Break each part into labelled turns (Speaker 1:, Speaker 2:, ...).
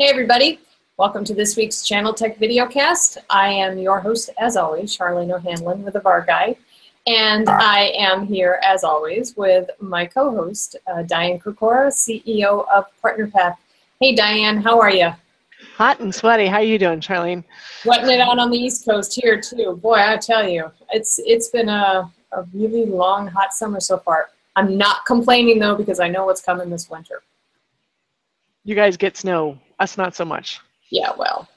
Speaker 1: Hey everybody, welcome to this week's ChannelTech VideoCast. I am your host, as always, Charlene O'Hanlon with the VAR Guy, and I am here, as always, with my co-host, Diane Krakora, CEO of PartnerPath. Hey Diane, how are you?
Speaker 2: Hot and sweaty. How you doing, Charlene?
Speaker 1: Sweating it out on the East Coast here too. Boy, I tell you, it's been a really long, hot summer so far. I'm not complaining though because I know what's coming this winter.
Speaker 2: You guys get snow. Us not so much.
Speaker 1: Yeah, well,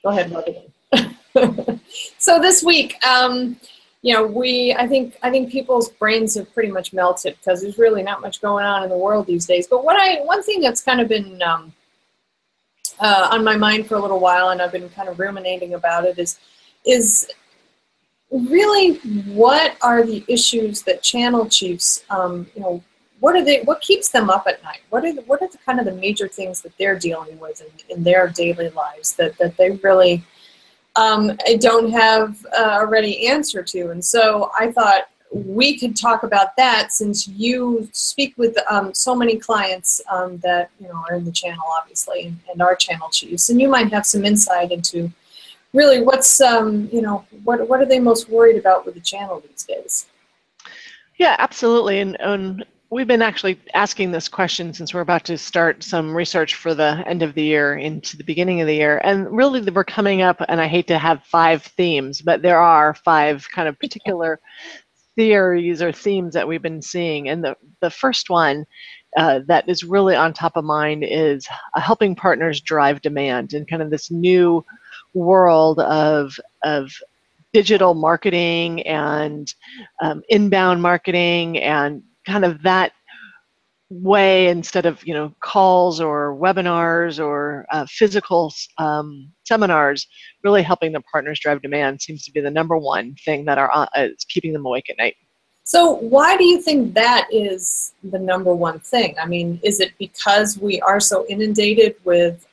Speaker 1: go ahead, Morgan. So this week, you know, I think people's brains have pretty much melted because there's really not much going on in the world these days. But one thing that's kind of been on my mind for a little while, and I've been kind of ruminating about it, is really what are the issues that channel chiefs, you know, what keeps them up at night? What are the kind of the major things that they're dealing with in their daily lives that they really don't have a ready answer to? And so I thought we could talk about that since you speak with so many clients that are in the channel, obviously, and are channel chiefs, and you might have some insight into really what's what are they most worried about with the channel these days?
Speaker 2: Yeah, absolutely, and we've been actually asking this question since we're about to start some research for the end of the year into the beginning of the year. And really we're coming up, and I hate to have 5 themes, but there are 5 kind of particular theories or themes that we've been seeing. And the first one that is really on top of mind is helping partners drive demand in kind of this new world of digital marketing and inbound marketing, and kind of that way, instead of calls or webinars or physical seminars, really helping the partners drive demand seems to be the #1 thing that is keeping them awake at night.
Speaker 1: So why do you think that is the #1 thing? I mean, is it because we are so inundated with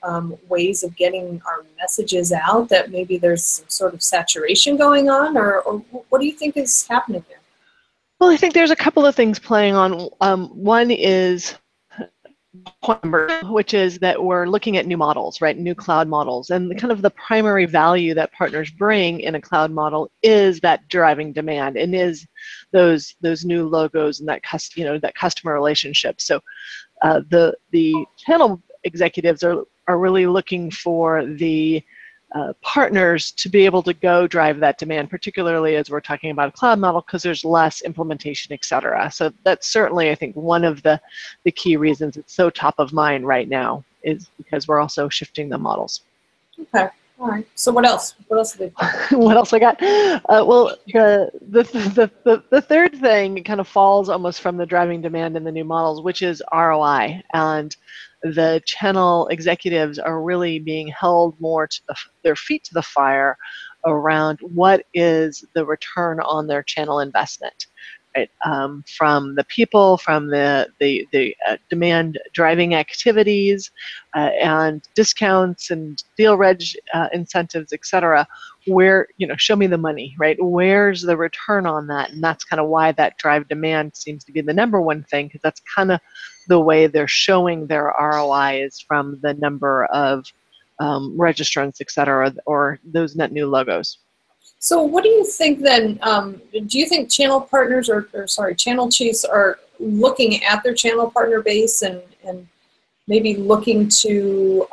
Speaker 1: ways of getting our messages out that maybe there's some sort of saturation going on, or what do you think is happening there?
Speaker 2: Well, I think there's a couple of things playing on. One is point number, which is that we're looking at new models, right? New cloud models, and kind of the primary value that partners bring in a cloud model is that driving demand, and is those new logos and that that customer relationship. So the channel executives are really looking for the partners to be able to go drive that demand, particularly as we're talking about a cloud model, because there's less implementation, etc. So that's certainly, I think, one of the key reasons it's so top of mind right now, is because we're also shifting the models.
Speaker 1: Okay, all right. So what else? What else have they
Speaker 2: What else I got? Well, the third thing kind of falls almost from the driving demand in the new models, which is ROI. And the channel executives are really being held more to their feet to the fire around what is the return on their channel investment, right? From the people, from the demand driving activities and discounts and deal reg incentives, etc. Where, show me the money, right? Where's the return on that? And that's kind of why that drive demand seems to be the #1 thing, because that's kind of the way they're showing their ROI, is from the number of registrants, etc., or those net new logos.
Speaker 1: So what do you think then? Do you think channel partners, channel chiefs are looking at their channel partner base and maybe looking to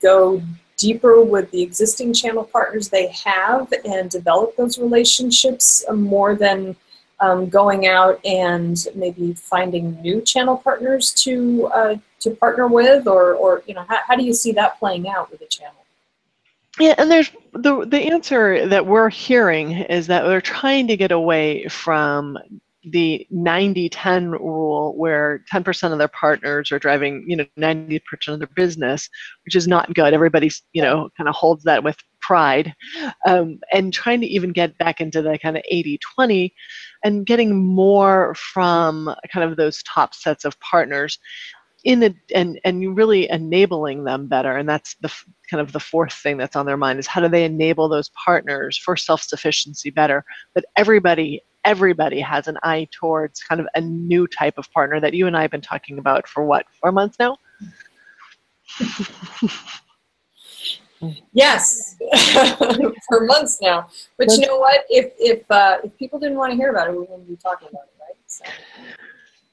Speaker 1: go deeper with the existing channel partners they have and develop those relationships more than going out and maybe finding new channel partners to partner with, or how do you see that playing out with the channel?
Speaker 2: Yeah, and there's the answer that we're hearing is that they're trying to get away from the 90-10 rule, where 10% of their partners are driving 90% of their business, which is not good. Everybody's kind of holds that with pride, and trying to even get back into the kind of 80-20 and getting more from kind of those top sets of partners and really enabling them better. And that's the kind of the fourth thing that's on their mind, is how do they enable those partners for self-sufficiency better, but everybody has an eye towards kind of a new type of partner that you and I have been talking about for what, 4 months now?
Speaker 1: Yes, for months now. But you know what? If people didn't want to hear about it, we wouldn't be talking about it, right? So.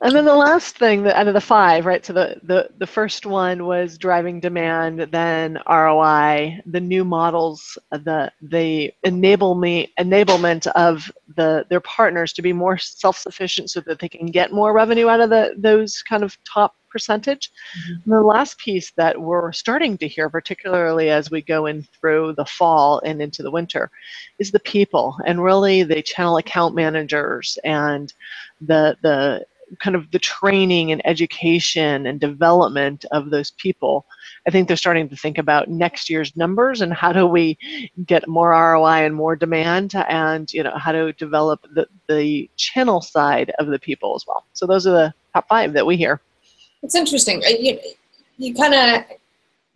Speaker 2: And then the last thing, out of the 5, right? So the first one was driving demand, then ROI, the new models, the enablement of their partners to be more self-sufficient so that they can get more revenue out of those kind of top percentage. Mm-hmm. And the last piece that we're starting to hear, particularly as we go in through the fall and into the winter, is the people, and really the channel account managers and the kind of the training and education and development of those people. I think they're starting to think about next year's numbers and how do we get more ROI and more demand, and how to develop the channel side of the people as well. So those are the top 5 that we hear.
Speaker 1: It's interesting. You kind of,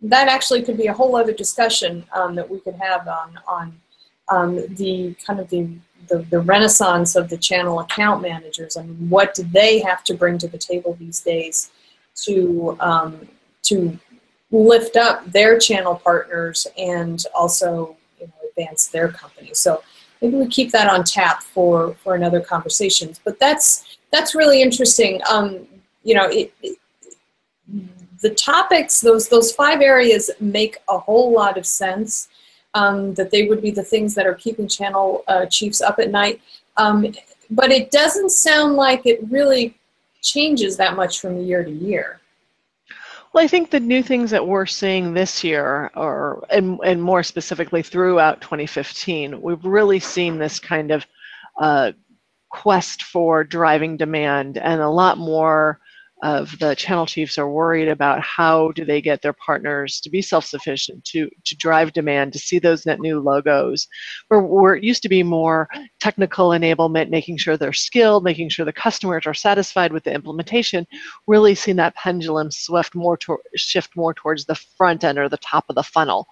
Speaker 1: that actually could be a whole other discussion that we could have on the kind of the renaissance of the channel account managers. I mean, what do they have to bring to the table these days to lift up their channel partners and also advance their company? So maybe we keep that on tap for another conversation. But that's really interesting. The topics, those 5 areas make a whole lot of sense. That they would be the things that are keeping channel chiefs up at night. But it doesn't sound like it really changes that much from year to year.
Speaker 2: Well, I think the new things that we're seeing this year, and more specifically throughout 2015, we've really seen this kind of quest for driving demand, and a lot more of the channel chiefs are worried about how do they get their partners to be self-sufficient, to drive demand, to see those net new logos. Where it used to be more technical enablement, making sure they're skilled, making sure the customers are satisfied with the implementation, really seeing that pendulum shift more towards the front end or the top of the funnel,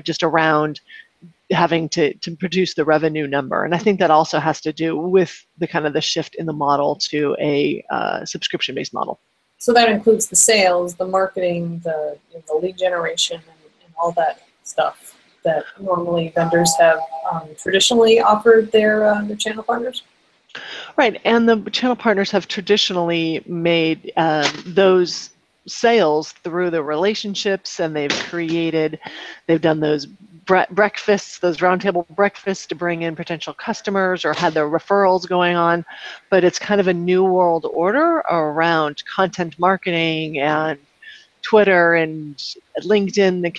Speaker 2: just around having to produce the revenue number. And I think that also has to do with the kind of the shift in the model to a subscription-based model.
Speaker 1: So that includes the sales, the marketing, the lead generation, and all that stuff that normally vendors have traditionally offered their channel partners?
Speaker 2: Right, and the channel partners have traditionally made those sales through the relationships, and they've done those breakfasts, those roundtable breakfasts to bring in potential customers, or had their referrals going on. But it's kind of a new world order around content marketing and Twitter and LinkedIn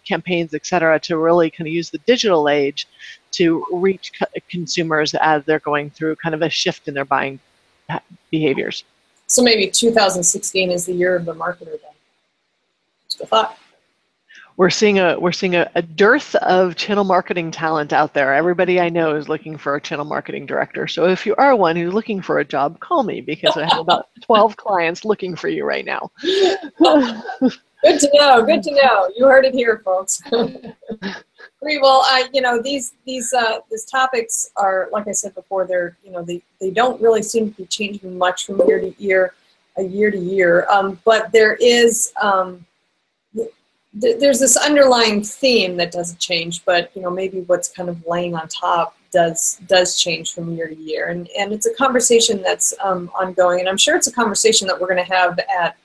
Speaker 2: campaigns, etc., to really kind of use the digital age to reach consumers as they're going through kind of a shift in their buying behaviors.
Speaker 1: So maybe 2016 is the year of the marketer then. Just a thought.
Speaker 2: We're seeing a dearth of channel marketing talent out there. Everybody I know is looking for a channel marketing director. So if you are one who's looking for a job, call me, because I have about 12 clients looking for you right now.
Speaker 1: Good to know. Good to know. You heard it here, folks. Great. Well, these topics are, like I said before, they don't really seem to be changing much from year to year, but there is there's this underlying theme that doesn't change, but maybe what's kind of laying on top does change from year to year, and it's a conversation that's ongoing, and I'm sure it's a conversation that we're going to have at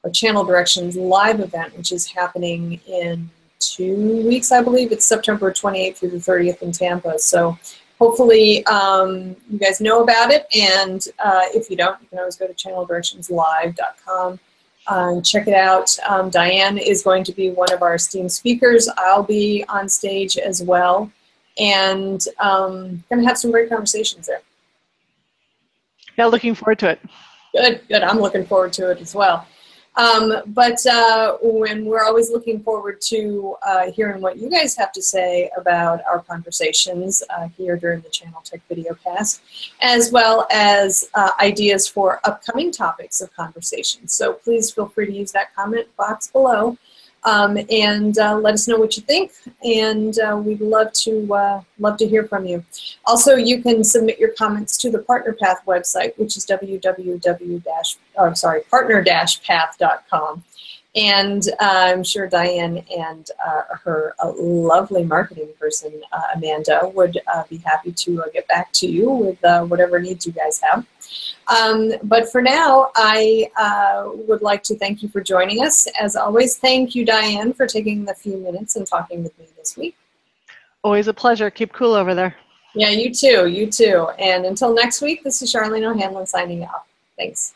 Speaker 1: our Channel Directions live event, which is happening in 2 weeks, I believe. It's September 28th through the 30th in Tampa. So hopefully you guys know about it, and if you don't, you can always go to channeldirectionslive.com and check it out. Diane is going to be one of our esteemed speakers. I'll be on stage as well, and going to have some great conversations there.
Speaker 2: Yeah, looking forward to it.
Speaker 1: Good, good. I'm looking forward to it as well. When we're always looking forward to hearing what you guys have to say about our conversations here during the ChannelTech VideoCast, as well as ideas for upcoming topics of conversation. So please feel free to use that comment box below and let us know what you think, and we'd love to hear from you. Also, you can submit your comments to the PartnerPath website, which is www.partnerpath.com. partner-path.com. And I'm sure Diane and her lovely marketing person, Amanda, would be happy to get back to you with whatever needs you guys have. But for now, I would like to thank you for joining us. As always, thank you, Diane, for taking the few minutes and talking with me this week.
Speaker 2: Always a pleasure. Keep cool over there.
Speaker 1: Yeah, you too. You too. And until next week, this is Charlene O'Hanlon signing off. Thanks.